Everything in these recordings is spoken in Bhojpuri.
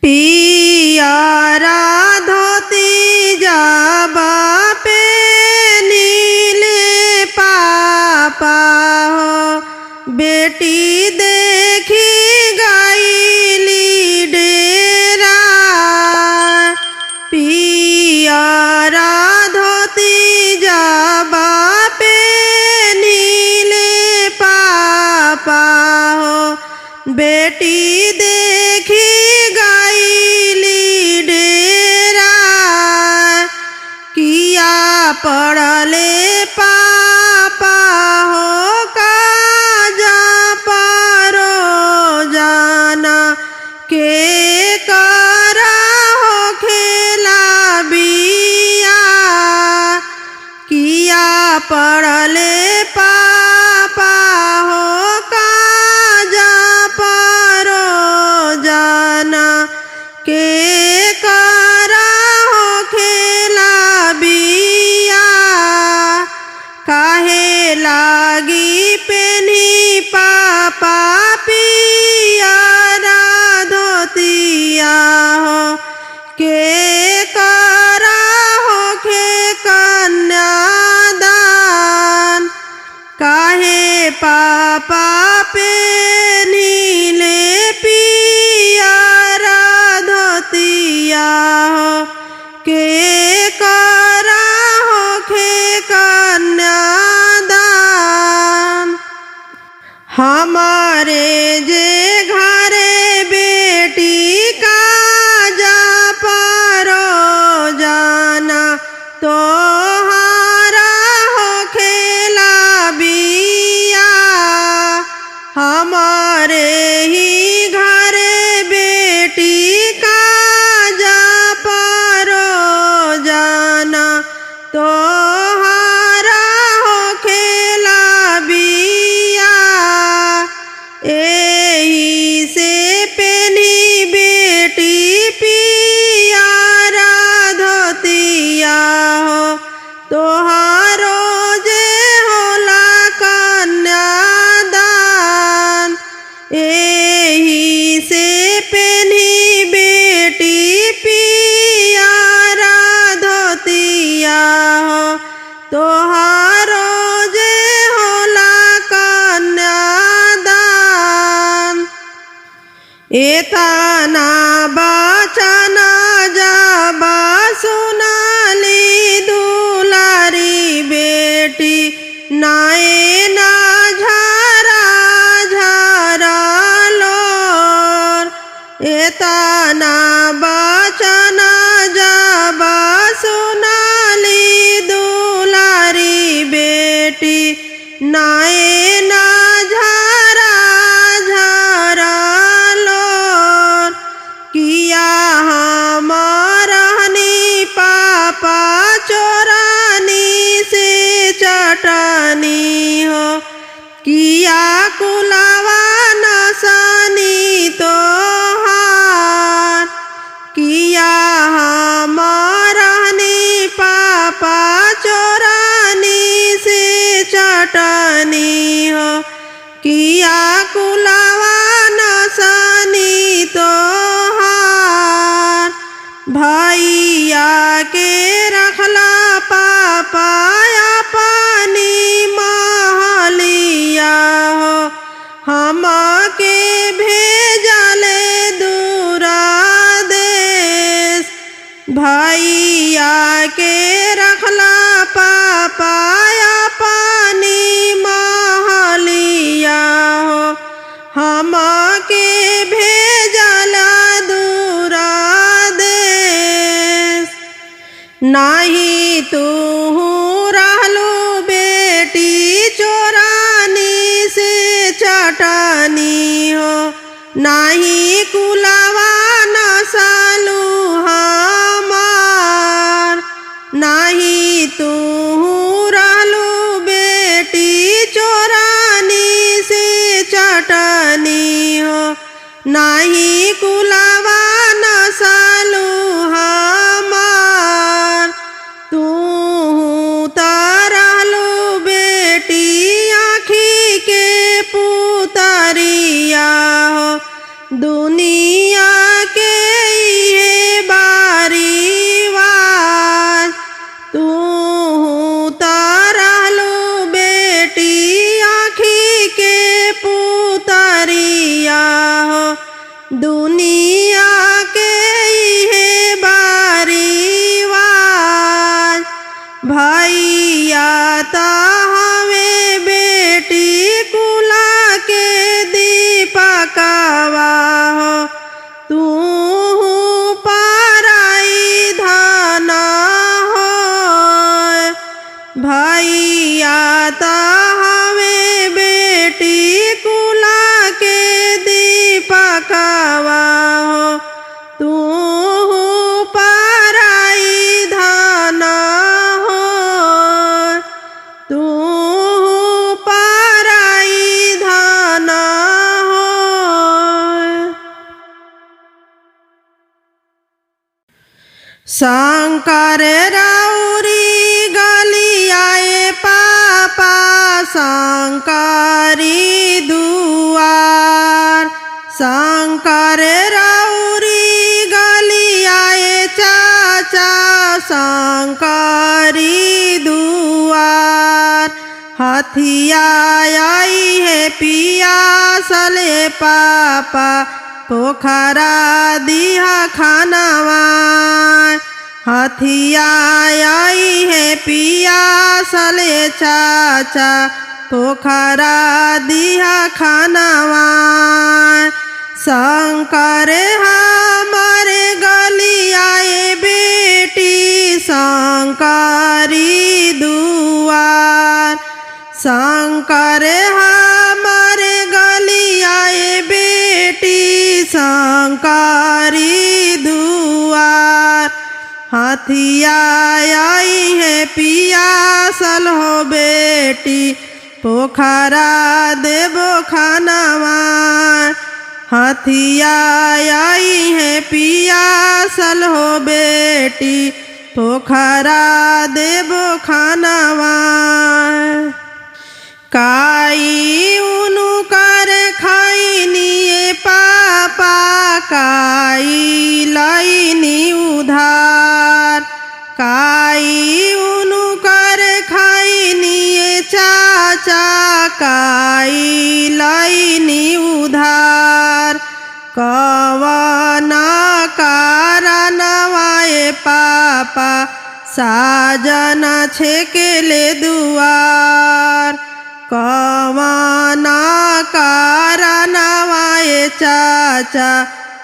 पियारा धोती जाबा पे नीले पापा हो बेटी देखी गाइली डेरा। पियारा धोती जाबा पे नीले पापा हो बेटी देखी गाइली डेरा। किया पड़ले पापा हो काजा पारो जाना के करा हो खेला बिया। किया पड़ले पापा हो काजा पारो जाना के करा हो खेला बिया। काहे लागी पेनी पापा पियारा धोतिया हो के करा हो खे कन्यादान। काहे पापा पे नीले पियारा धोतिया हो के करा हो खे कन्यादान। हमारे जे घरे बेटी काजा पारो जाना तो हमारे ही घरे बेटी काजा पारो जाना तो हारा हो खेला बिया। एही से पेनी बेटी पियारा धोतिया हो तोहारो जे होला कन्यादान। एही से पेनी बेटी पियारा धोतिया हो तोहारो जे होला कन्यादान। एतना बचना जाबा सुनाली दुलारी बेटी नाए ना झरा झरा लोर। एतना बचना जाबा सुनाली दुलारी बेटी नाए ना झरा झरा लोर। किया हमारहनी पापा चोरानी से चटनी हो किया कुलावा नसानी तो हार। किया हमारहनी पापा चोरानी से चटनी हो किया कुलावा नसानी तो हार। भैया के रखला पापा पानी महलिया हो हम के भेजले दूरा देश। भैया के रखला पापा पानी महलिया हो हम के भेजला दूरा देश। नाही तू रहलू बेटी चोरानी से चटनी हो नाही कुलावा नसालू हमार। नाही तू रहलू बेटी चोरानी से चटनी हो नाही कुलावा नसालू हमार। तू तरहलू बेटी आँखी के पुतरिया हो दुनिया के दुनिया के इहे बारीवाज भैया ता हवे बेटी कुला के दीपकवा हो तू पराई धन हो भैया ता हवे बेटी कुला के दीपकवा हो तू पराई धन हो तू पराई धन हो। शंकर राउरी गलियाए पापा शंकरी दुआर शंकर राउरी गलियाए चाचा शंकरी दुआर हथिया आई है पियासले पापा पोखरा दिया खानवा हथिया आई है पियासले चाचा पोखरा दिया खानवा शंकर हमारे गलियाए बेटी शंकरी दुआर शंकर हमारे गलियाए बेटी शंकरी दुआर हथिया आई है पियासल हो बेटी पोखरा देबो खानवा हथिया आई है पियासल हो बेटी पोखरा देबो खानवा काई उनु कर खाई निये पापा काई लाइनी उधार काई उनु कर खाई निये चाचा काई लाइनी उधार कवना कारणवाए पापा साजन छेकेले दुआर कवना कारणवाए चाचा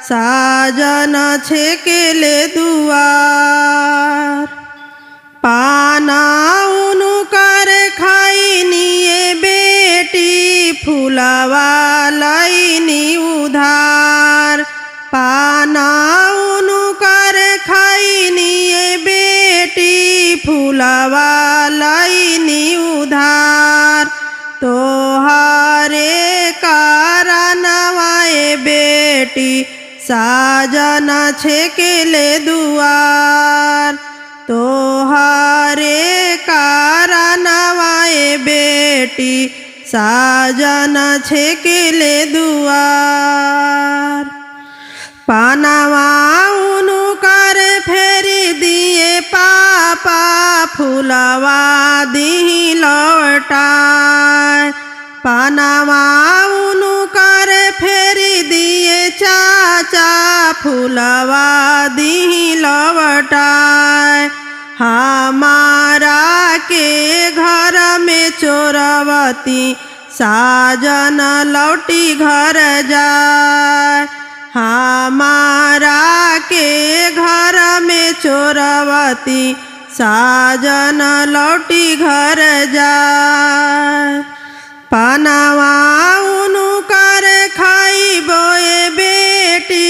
साजन छेकेले दुआर पाना उनु कर खाई निये बेटी फूलवा लाइनी उधार पाना उनु कर खाई निये बेटी फूलवा लाइनी उधार तोहारे कारणवाए बेटी साजन छेकेले दुआर तोहारे कारणवाए बेटी साजन छेकेले दुआर पानवा उनु कर फेरी दिए पापा फूलवा दिही लौटाए पानवा उनु कर फेरी दिए चाचा फूलवा दिही लौटाए हमारा के घर में चोरवती साजन लौटी घर जाए हमारा के घर में चोरवती साजन लौटी घर जाए पानवा उनु कर खाई बोए बेटी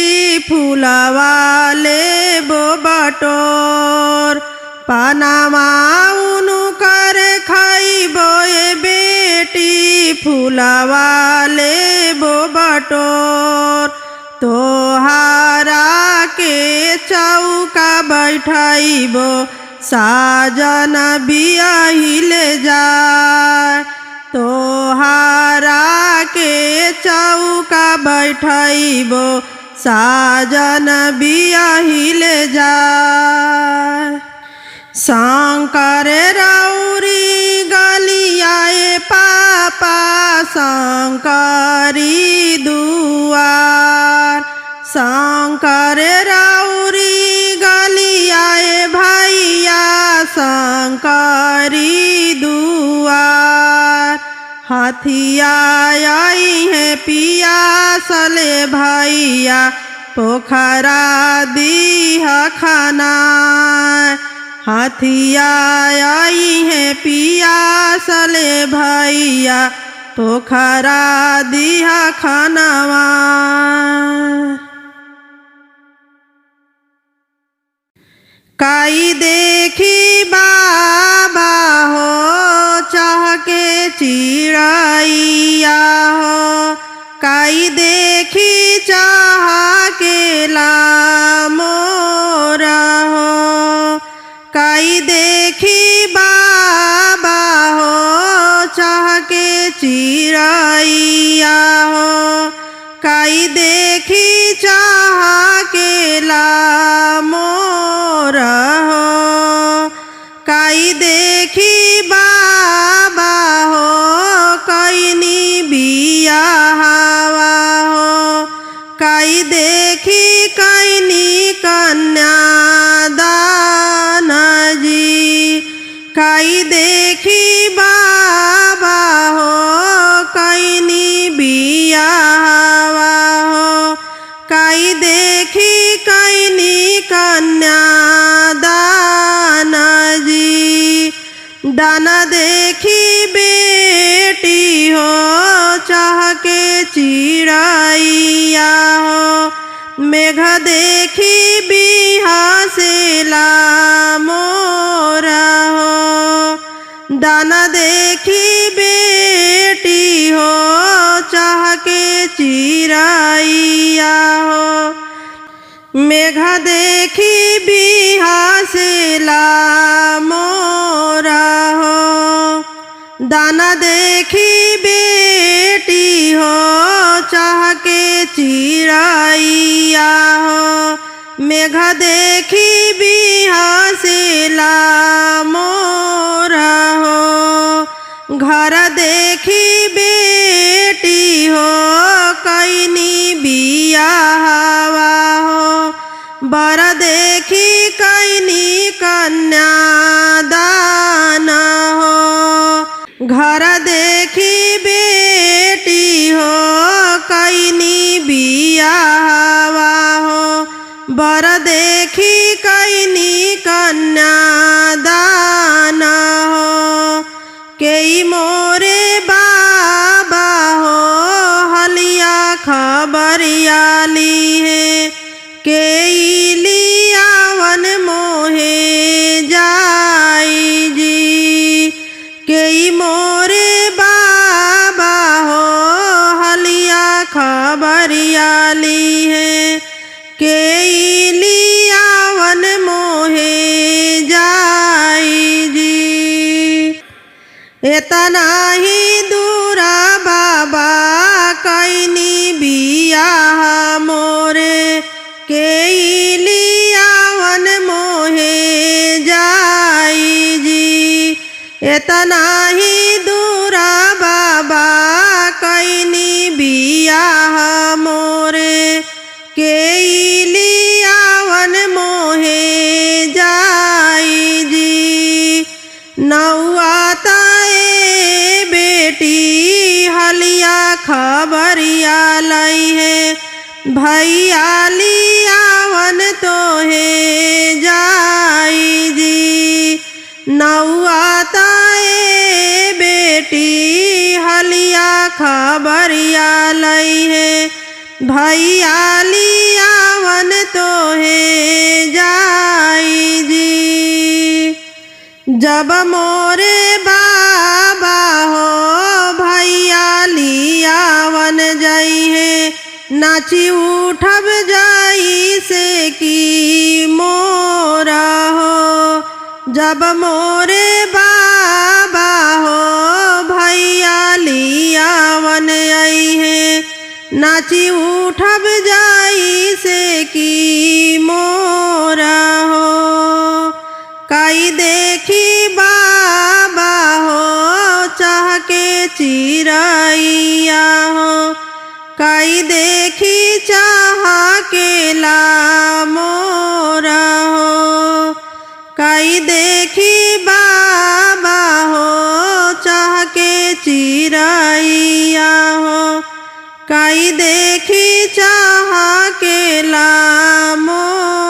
फूलवा लेबो बटोर पानवा उनु कर खाई बोए बेटी फूलवा लेबो बटोर तोहारा के चौका बैठाइबो साजन बियाहिले जाए तोहारा के चौका बैठाइबो साजन बियाहिले जाए शंकर राउरी गलियाए पापा शंकरी दुआर शंकर राउरी गलियाए भैया शंकरी दुआर हाथिया आई है पिया सले भैया पोखरा दीह खाना हाथिया आई है पिया सले भैया पोखरा दीह खानवा। काई देखी बाबा हो चाह के चिड़ैया हो काई देखी चाह के मोरा हो काई देखी बाबा हो चाह के चिड़ैया हो काई देखी चाह के मोरा हो काई देखी बाबा हो कैनी बिया हवा हो काई देखी कैनी कन्यादान जी काई देखी बाबा हो कैनी बिया हवा हो काई देखी कैनी कन्यादान जी दाना देखी बेटी हो चाह के चिड़ैया हो मेघ देखी बिहा से मोरा हो दाना देखी बेटी हो चाह के चिड़ैया हो मेघ देखी बिहा से मोरा हो दाना देखी बेटी हो चाह के चिड़ैया हो मेघ देखी बिहा से मोरा हो घर देखी बेटी हो कैनी बिया हवा हो बर देखी कैनी कन्यादान हो घर देखी बेटी हो कैनी बिया हवा हो बर देखी कैनी कन्यादान हो केई मोरे बाबा हो हलिया खबरिया ली है केई लियावन मोहे जाई जी केई मोरे बाबा हो हलिया खबरिया ली है केई लियावन मोहे जाई जी इतना ही दूरा बाबा कैनी बिया मोरे केई लियावन मोहे जाई जी इतना ही दूरा बाबा कैनी बिया मोरे केई लियावन मोहे जाई जी नौआ ताए बेटी हलिया खबरिया लई है भैया लियावन तो है जाई जी नौआ ताए बेटी हलिया खबरिया लई है भैया लियावन तो है जाई जी जब मोरे बाबा हो भैया लियावन जाई है नाची उठब जाई से की मोरा हो जब मोरे बाबा हो भैया लियावन आई है नाची उठब जाई से की मोरा हो काई देखी बाबा हो चाह के चिड़ैया हो काई देखी चाह के ला मोरा हो, काई देखी बाबा हो चाह के चिरैया हो, काई देखी चाह के ला मोरा।